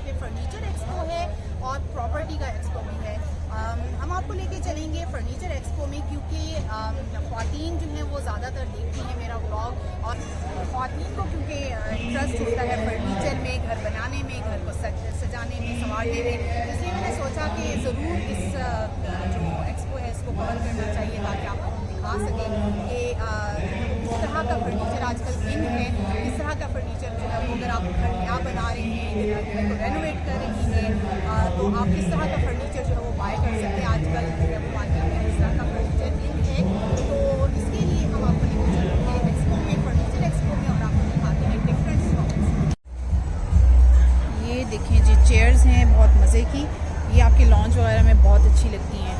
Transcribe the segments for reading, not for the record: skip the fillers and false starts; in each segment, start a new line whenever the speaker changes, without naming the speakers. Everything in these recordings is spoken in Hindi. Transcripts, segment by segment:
पे फर्नीचर एक्सपो है और प्रॉपर्टी का एक्सपो भी है। हम आपको लेके चलेंगे फर्नीचर एक्सपो में, क्योंकि ख्वातीन जो हैं वो ज़्यादातर देखती हैं मेरा व्लॉग, और ख्वातीन को क्योंकि इंटरेस्ट होता है फर्नीचर में, घर बनाने में, घर को सजाने में, संवारने में, इसलिए मैंने सोचा कि ज़रूर इस जो एक्सपो है इसको कवर करना चाहिए ताकि आपको हम दिखा सकें कि किस तरह का फर्नीचर आजकल इन है, किस तरह का फर्नीचर जो है वो अगर आप घर नया बना रही हैं, घर को रेनोवेट कर रही हैं, तो आप किस तरह का फर्नीचर जो है वो बाय कर सकते हैं। आजकल जो है वो मार्केट में किस तरह का फर्नीचर इन है, तो इसके लिए हम आपको लेकर चलेंगे एक्सपो में, फर्नीचर एक्सपो में, और आपको दिखाते हैं डिफरेंट स्टॉल्स। ये देखें जी, चेयर्स हैं बहुत मज़े की, ये आपके लॉन्च वगैरह में बहुत अच्छी लगती हैं,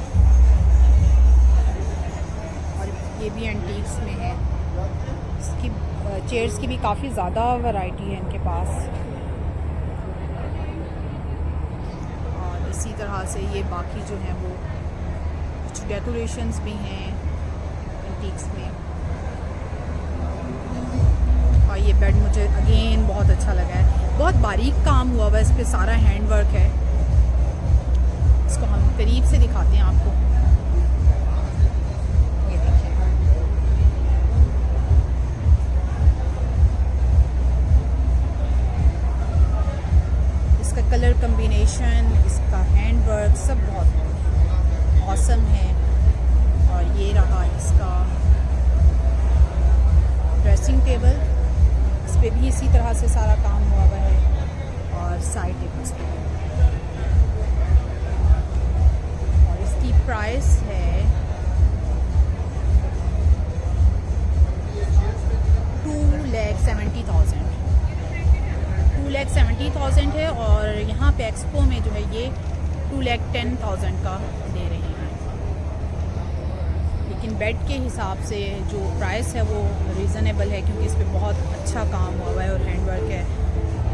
और ये भी एंटीक्स में है। इसकी चेयर्स की भी काफ़ी ज़्यादा वैरायटी है इनके पास, और इसी तरह से ये बाकी जो हैं वो कुछ डेकोरेशंस भी हैं एंटीक्स में। और ये बेड मुझे अगेन बहुत अच्छा लगा है, बहुत बारीक काम हुआ हुआ है इस पर, सारा हैंड वर्क है। इसको हम करीब से दिखाते हैं आपको। ये देखिए, इसका कलर कम्बिनेशन, इसका हैंड वर्क सब बहुत ऑसम है। और ये रहा इसका ड्रेसिंग टेबल, इस पर भी इसी तरह से सारा काम हुआ हुआ है, और साइड टेबल्स पे। और इसकी प्राइस है 2,70,000 2,70,000 है, और यहाँ पे एक्सपो में जो है ये 2,10,000 का दे रहे हैं। लेकिन बेड के हिसाब से जो प्राइस है वो रीज़नेबल है, क्योंकि इस पर बहुत अच्छा काम हुआ हुआ है और हैंड वर्क है,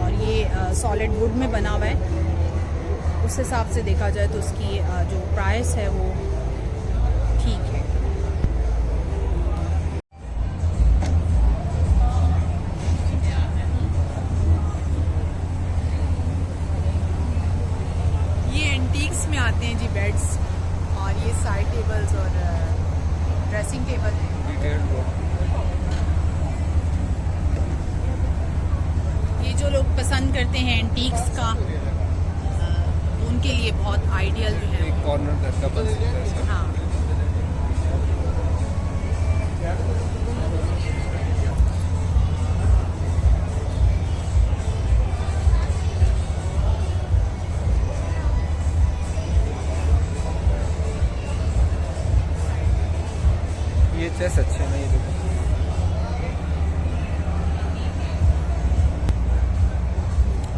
और ये सॉलिड वुड में बना हुआ है। उस हिसाब से देखा जाए तो उसकी जो प्राइस है वो ठीक है। ये एंटीक्स में आते हैं जी बेड्स, और ये साइड टेबल्स और ड्रेसिंग टेबल है। ये जो लोग पसंद करते हैं एंटीक्स का, उनके लिए बहुत आइडियल जो है।
Corner double seater.
हाँ,
ये चेस अच्छे हैं, ये देखो।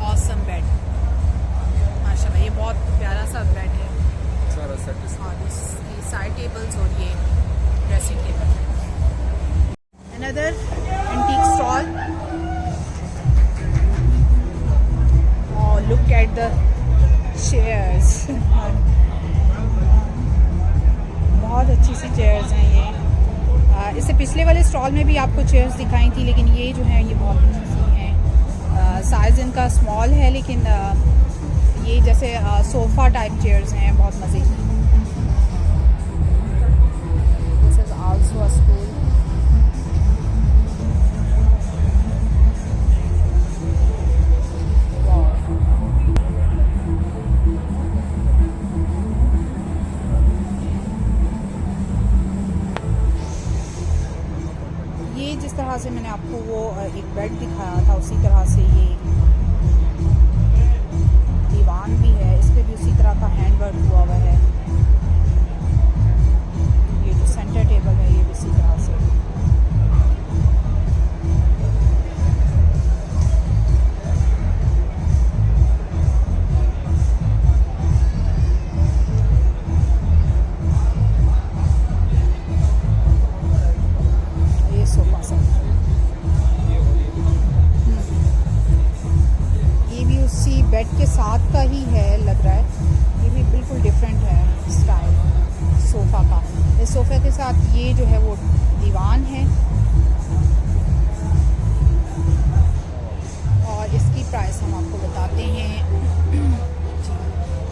ऑसम बेड, माशाल्लाह, ये बहुत प्यारा सा बेड है।
सारा सेट।
और इसकी साइड टेबल्स और ये dressing table. Another antique stall, और लुक एट द चेयर्स, बहुत अच्छी सी चेयर्स हैं ये। इससे पिछले वाले स्टॉल में भी आपको चेयर्स दिखाई थी, लेकिन ये जो है ये बहुत अच्छी सी हैं। साइज़ इनका स्मॉल है, लेकिन ये जैसे सोफ़ा टाइप चेयर्स हैं, बहुत मज़े की। This is also a school. ये जिस तरह से मैंने आपको वो एक बेड दिखाया था, उसी तरह से ये दीवान भी है, इस पे भी उसी तरह का हैंड वर्क हुआ हुआ है। ये जो सेंटर टेबल है ये भी इसी तरह से। ये सोफा सेट, ये भी उसी बेड के साथ का ही है लग रहा है। ये भी बिल्कुल डिफरेंट है स्टाइल सोफ़ा का। इस सोफ़े के साथ ये जो है वो दीवान है, और इसकी प्राइस हम आपको बताते चलते हैं।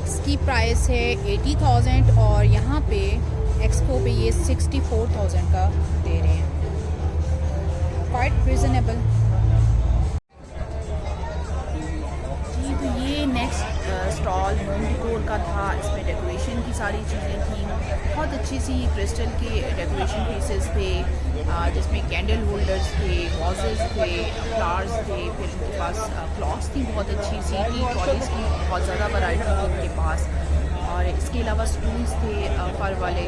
इसकी प्राइस है 80,000 और यहाँ पे एक्सपो पे ये 64,000 का दे रहे हैं, क्वाइट रिजनेबल। जी तो ये नेक्स्ट स्टॉल होम डेकोर का था। इसमें डेकोरेशन की सारी चीज़ें थी, बहुत अच्छी सी क्रिस्टल के डेकोरेशन पीसेस थे, जिसमें कैंडल होल्डर्स थे, वॉजेस थे, फ्लावर्स थे, फिर उनके पास क्लॉथ्स थी बहुत अच्छी सी, टी ट्रॉलीज की बहुत ज़्यादा वैरायटी थी उनके पास, और इसके अलावा स्टूल्स थे फर वाले,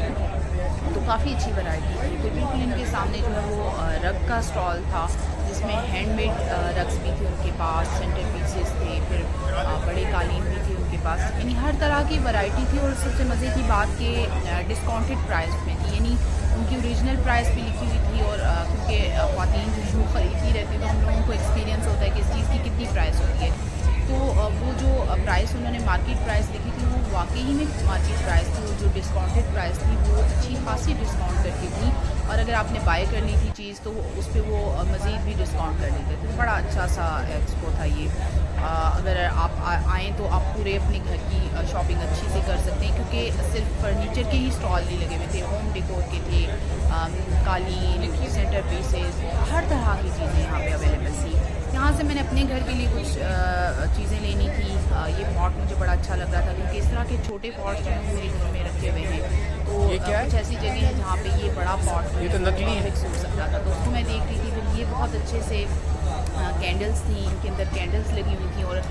तो काफ़ी अच्छी वैरायटी थी। फिर बिल्कुल इनके सामने जो है वो रग का स्टॉल था, जिसमें हैंडमेड रग्स भी थे उनके पास, सेंटर पीसेस थे, फिर बड़े कालीन भी थे उनके पास, यानी हर तरह की वैरायटी थी। और सबसे मज़े की बात कि डिस्काउंटेड प्राइस में थी, यानी उनकी ओरिजिनल प्राइस भी लिखी हुई थी। और क्योंकि ख़वातीन जो खरीदती रहती तो हम लोगों को एक्सपीरियंस होता है कि इस चीज़ की कितनी प्राइस होती है, तो वो जो प्राइस उन्होंने मार्केट प्राइस लिखी थी वो वाकई ही में मार्केट प्राइस थी। वो जो डिस्काउंटेड प्राइस थी वो अच्छी खासी डिस्काउंट करके थी, और अगर आपने बाय करनी थी चीज़ तो उस पर वो मज़ीद भी डिस्काउंट कर लेते थे। बड़ा अच्छा सा एक्सपो था ये। अगर आप आएँ तो आप पूरे अपने घर की शॉपिंग अच्छी से कर सकते हैं, क्योंकि सिर्फ फर्नीचर के ही स्टॉल नहीं लगे हुए थे, होम डेकोर के थे, कालीन, सेंटर पीसेस, हर तरह की चीज़ें यहाँ पे अवेलेबल थी। यहाँ से मैंने अपने घर के लिए कुछ चीज़ें लेनी थी। ये पॉट मुझे बड़ा अच्छा लग रहा था, क्योंकि इस तरह के छोटे पॉट जो हैं मेरे घर में रखे हुए हैं, तो कुछ ऐसी जगह है जहाँ पे ये बड़ा पॉट
ये तो नकली है,
सूट सकता था, तो उसको मैं देख रही थी। फिर ये बहुत अच्छे से कैंडल्स थी, इनके अंदर कैंडल्स लगी हुई थी, और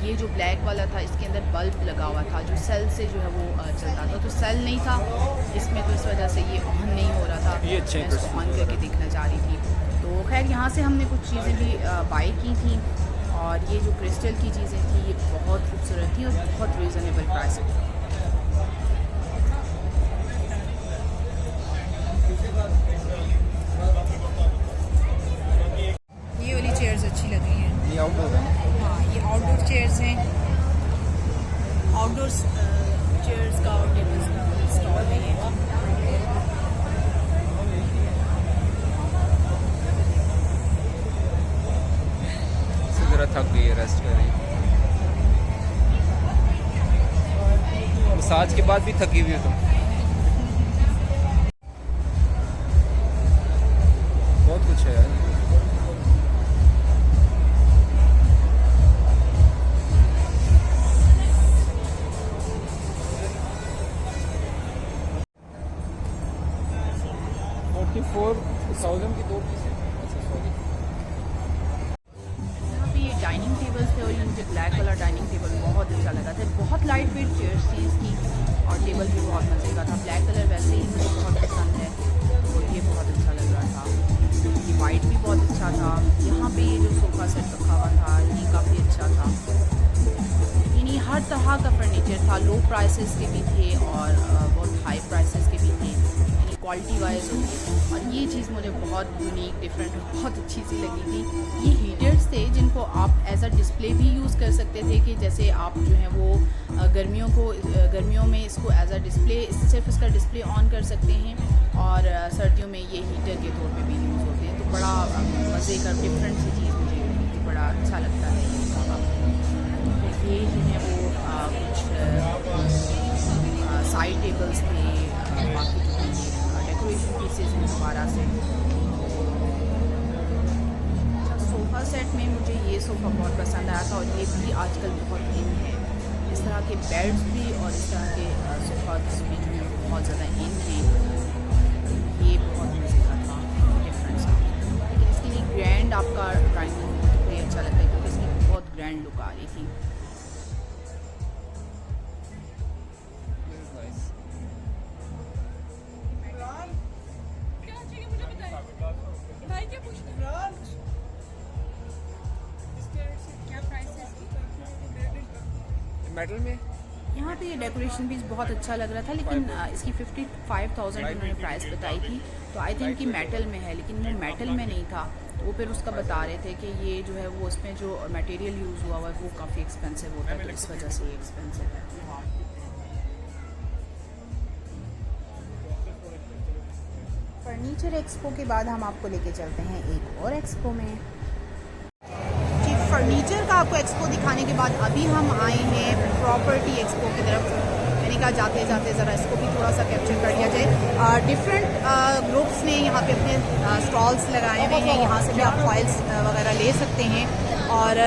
ये जो ब्लैक वाला था इसके अंदर बल्ब लगा हुआ था जो सेल से जो है वो चलता था, तो सेल नहीं था इसमें, तो इस वजह से ये ऑन नहीं हो रहा था।
ये अच्छे
मैं इसको ऑन करके देखना चाह रही थी। तो खैर यहाँ से हमने कुछ चीज़ें भी बाई की थी, और ये जो क्रिस्टल की चीज़ें थी ये बहुत खूबसूरत थी और बहुत रीज़नेबल प्राइस थी। ये वाली चेयर्स अच्छी लग रही हैं।
ये आउटडोर है।
हाँ ये आउटडोर चेयर्स हैं, आउटडोर चेयर्स का और टेबल्स का स्टॉल है ये।
ज़रा थक गई है, रेस्ट कर रही है। मसाज के बाद भी थकी हुई हो तुम। बहुत कुछ है यार। $44,000 की 2 पीस है। अच्छा सॉरी।
यहाँ पे ये डाइनिंग टेबल्स थे, और ये मुझे ब्लैक वाला डाइनिंग टेबल बहुत अच्छा लगा था। बहुत लाइट वेट चेयर्स थी इसकी, और टेबल भी बहुत मज़े का था। ब्लैक कलर वैसे ही मुझे बहुत पसंद है, और ये बहुत अच्छा लग रहा था। ये वाइट भी बहुत अच्छा था। यहाँ पे ये जो सोफ़ा सेट रखा हुआ था ये काफ़ी अच्छा था, यानी हर तरह का फर्नीचर था। लो प्राइसेस के भी थे और बहुत हाई प्राइसेस के भी थे, यानी क्वालिटी वाइज होती है। और ये चीज़ मुझे बहुत यूनिक, डिफरेंट और बहुत अच्छी सी लगी थी। ये हीटर्स थे जिनको आप एज अ डिस्प्ले भी यूज़ कर सकते थे, कि जैसे आप जो है वो गर्मियों में इसको एज अ डिस्प्ले, सिर्फ इसका डिस्प्ले ऑन कर सकते हैं, और सर्दियों में ये हीटर के तौर पे भी यूज़ होते हैं। तो बड़ा मज़े का डिफरेंट सी चीज़ मुझे लगी थी, बड़ा अच्छा लगता है ये सारा। ये जो है वो कुछ साइड टेबल्स थे, बाकी जो है ये डेकोरेशन पीसेस हैं दोबारा से। अच्छा सोफ़ा सेट में मुझे ये सोफ़ा बहुत पसंद आया था, और ये भी आजकल बहुत इन है। इस तरह के बेड्स भी और इस तरह के सोफ़ा में जो है बहुत ज़्यादा इन है। ये बहुत मज़े का था, डिफरेंट सा, लेकिन इसके लिए ग्रैंड आपका ड्राइंग रूम मुझे अच्छा लगता है, क्योंकि इसकी बहुत ग्रैंड लुक आ रही थी।
मेटल में
यहाँ पे ये डेकोरेशन पीस बहुत अच्छा लग रहा था, लेकिन इसकी 55,000 उन्होंने प्राइस बताई थी, तो आई थिंक कि मेटल में है, लेकिन वो मेटल में नहीं था। तो वो फिर उसका बता रहे थे कि ये जो है वो उसमें जो मटेरियल यूज़ हुआ हुआ है वो काफ़ी एक्सपेंसिव होता है, तो इस वजह से ये एक्सपेंसिव है। फर्नीचर एक्सपो के बाद हम आपको लेके चलते हैं एक और एक्सपो में। जी फर्नीचर का आपको एक्सपो दिखाने के बाद अभी हम आए हैं प्रॉपर्टी एक्सपो की तरफ। मैंने कहा जाते जाते ज़रा इसको भी थोड़ा सा कैप्चर कर लिया जाए। डिफरेंट ग्रुप्स ने यहाँ पे अपने स्टॉल्स लगाए हुए हैं, यहाँ से भी आप फॉइल्स वगैरह ले सकते हैं। और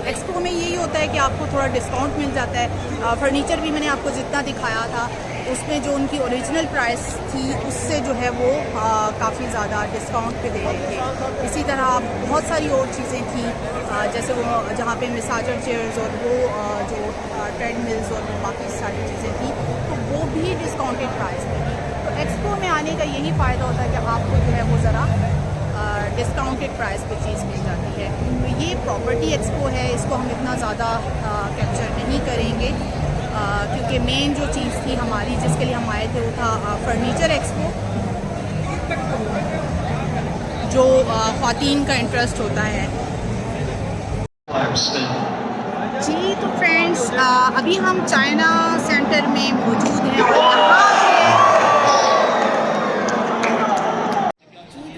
एक्सपो में यही होता है कि आपको थोड़ा डिस्काउंट मिल जाता है। फर्नीचर भी मैंने आपको जितना दिखाया था उसमें जो उनकी ओरिजिनल प्राइस थी उससे जो है वो काफ़ी ज़्यादा डिस्काउंट पे दे रहे थे। इसी तरह बहुत सारी और चीज़ें थी, जैसे वो जहाँ पे मसाजर चेयर्स और वो जो ट्रेडमिल्स और बाकी सारी चीज़ें थी तो वो भी डिस्काउंटेड प्राइस में थी। तो एक्सपो में आने का यही फ़ायदा होता है कि आपको जो है वो ज़रा डिस्काउंटेड प्राइस पे चीज़ मिल जाती है। तो ये प्रॉपर्टी एक्सपो है, इसको हम इतना ज़्यादा कैप्चर नहीं करेंगे क्योंकि मेन जो चीज़ थी हमारी जिसके लिए हम आए थे वो था फर्नीचर एक्सपो, जो ख़वातीन का इंटरेस्ट होता है। जी तो फ्रेंड्स, अभी हम चाइना सेंटर में मौजूद हैं और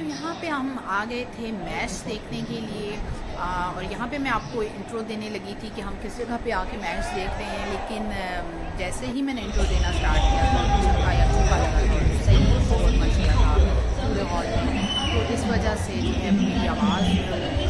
यहाँ पे हम आ गए थे मैच देखने के लिए। और यहाँ पे मैं आपको इंट्रो देने लगी थी कि हम किस जगह पे आके मैच देख रहे हैं, लेकिन जैसे ही मैंने इंट्रो देना स्टार्ट किया तो अच्छा लगा, सही बहुत मच गया था पूरे हॉल में। तो इस वजह से जो है मेरी आवाज़ नहीं आ रही,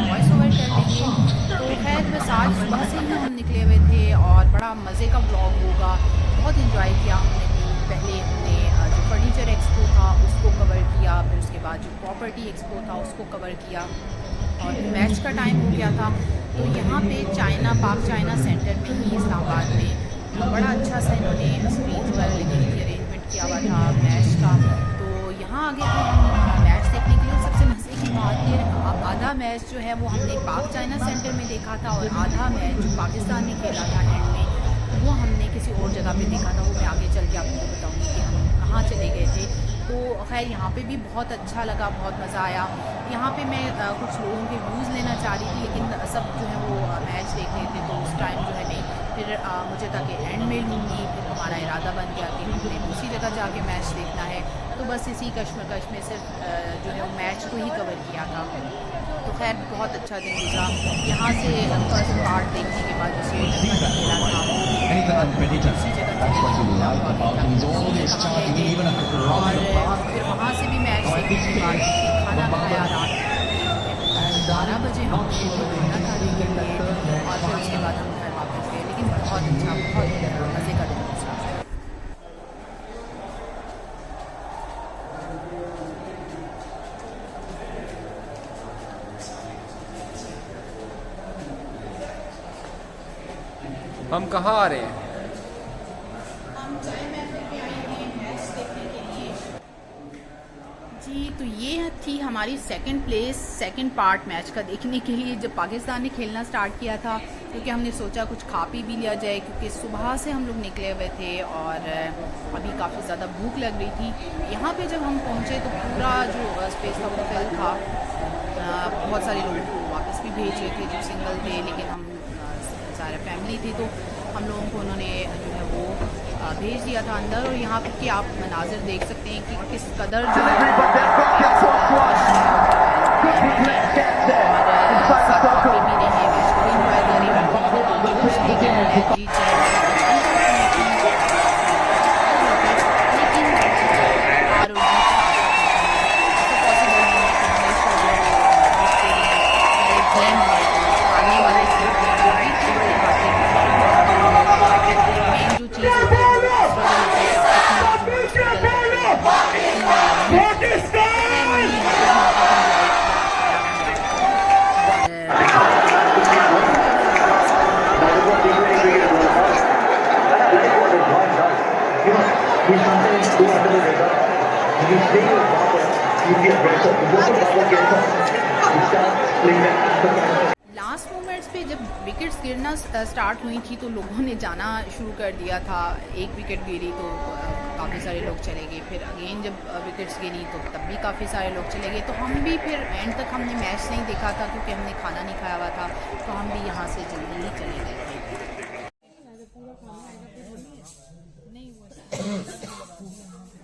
वॉइस ओवर कर लेंगे। तो खैर बस आज सुबह से ही हम निकले हुए थे और बड़ा मज़े का ब्लॉग होगा। बहुत इंजॉय किया हमने। पहले हमने जो फर्नीचर एक्सपो था उसको कवर किया, फिर उसके बाद जो प्रॉपर्टी एक्सपो था उसको कवर किया और मैच का टाइम हो गया था। तो यहाँ पे पाक चाइना सेंटर में ही इस्लामाबाद में बड़ा अच्छा सा इन्होंने स्क्रीन वगैरह लगी थी, अरेंजमेंट किया हुआ था मैच का। तो यहाँ आगे थे हम मैच देखने के लिए। सबसे मज़े की बात है आधा मैच जो है वो हमने पाक चाइना सेंटर में देखा था और आधा मैच जो पाकिस्तान ने खेला था एंड में वो हमने किसी और जगह पे देखा था। वो मैं आगे चल के आपको बताऊँगी कि हम कहाँ चले गए थे। तो खैर यहाँ पे भी बहुत अच्छा लगा, बहुत मज़ा आया। यहाँ पे मैं कुछ लोगों के व्यूज़ लेना चाह रही थी लेकिन सब जो है वो मैच देख रहे थे, तो उस टाइम जो है नहीं। फिर मुझे था कि एंड में लूँगी, फिर हमारा इरादा बन गया कि हमने दूसरी जगह जाके मैच देखना है। तो बस इसी कश्मकश में सिर्फ जो है वो मैच को ही कवर किया था। तो खैर बहुत अच्छा दिन गुजरा। यहाँ से फर्स्ट पार्ट देखने के बाद दूसरी जगह खेला था और फिर वहाँ से भी मैच देखने के बाद खाना खाया रात 12 बजे हमने खाना खाने के लिए और फिर उसके बाद हम घर वापस गए। लेकिन बहुत अच्छा, बहुत मज़े का दिन गुजरा।
हम कहाँ आ रहे हैं?
हम चाय महफिल पे आए हैं मैच देखने के लिए। जी तो ये थी हमारी सेकंड पार्ट मैच का देखने के लिए जब पाकिस्तान ने खेलना स्टार्ट किया था, क्योंकि हमने सोचा कुछ खा पी भी लिया जाए क्योंकि सुबह से हम लोग निकले हुए थे और अभी काफ़ी ज़्यादा भूख लग रही थी। यहाँ पे जब हम पहुँचे तो पूरा जो स्पेस था वो फिल था। बहुत सारे लोगों को वापस भी भेज रहे थे जो सिंगल थे, लेकिन हम सारा फैमिली थी तो हम लोगों को उन्होंने जो है वो भेज दिया था अंदर। और यहाँ पे आप मनाजिर देख सकते हैं कि किस कदर जो है लास्ट मोमेंट्स पे जब विकेट्स गिरना स्टार्ट हुई थी तो लोगों ने जाना शुरू कर दिया था। एक विकेट गिरी तो काफ़ी सारे लोग चले गए, फिर अगेन जब विकेट्स गिरी तो तब भी काफ़ी सारे लोग चले गए। तो हम भी फिर एंड तक हमने मैच नहीं देखा था क्योंकि हमने खाना नहीं खाया हुआ था, तो हम भी यहाँ से जल्दी ही चले गए थे।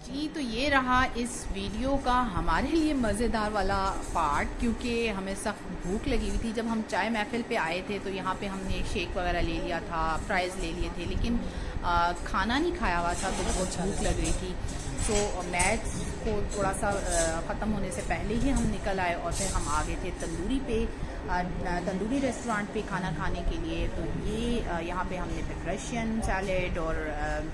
जी तो ये रहा इस वीडियो का हमारे लिए मज़ेदार वाला पार्ट, क्योंकि हमें सख्त भूख लगी हुई थी। जब हम चाय महफिल पे आए थे तो यहाँ पे हमने शेक वगैरह ले लिया था, फ्राइज़ ले लिए थे, लेकिन खाना नहीं खाया हुआ था, तो बहुत भूख लग रही थी। तो मैच को थोड़ा सा ख़त्म होने से पहले ही हम निकल आए और फिर हम आ गए थे तंदूरी रेस्टोरेंट पे खाना खाने के लिए। तो ये यहाँ पे हमने फिर रशियन सैलेड और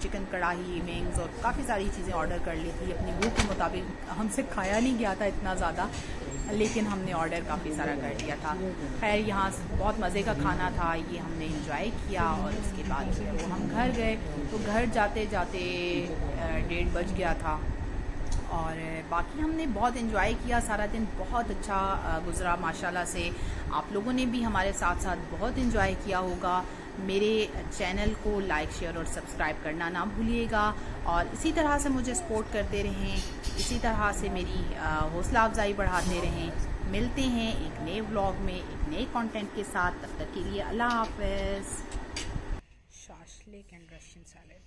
चिकन कढ़ाई, विंग्स और काफ़ी सारी चीज़ें ऑर्डर कर ली थी। अपनी भूख के मुताबिक हमसे खाया नहीं गया था इतना ज़्यादा, लेकिन हमने ऑर्डर काफ़ी सारा कर लिया था। खैर यहाँ बहुत मज़े का खाना था, ये हमने इंजॉय किया और उसके बाद फिर वो हम घर गए। तो घर जाते जाते 1:30 बज गया था और बाकी हमने बहुत इन्जॉय किया। सारा दिन बहुत अच्छा गुज़रा माशाल्लाह से। आप लोगों ने भी हमारे साथ साथ बहुत इन्जॉय किया होगा। मेरे चैनल को लाइक, शेयर और सब्सक्राइब करना ना भूलिएगा और इसी तरह से मुझे सपोर्ट करते रहें, इसी तरह से मेरी हौसला अफजाई बढ़ाते रहें। मिलते हैं एक नए व्लॉग में एक नए कंटेंट के साथ। तब तक के लिए अल्लाह हाफ़िज़। Shashlik and Russian salad.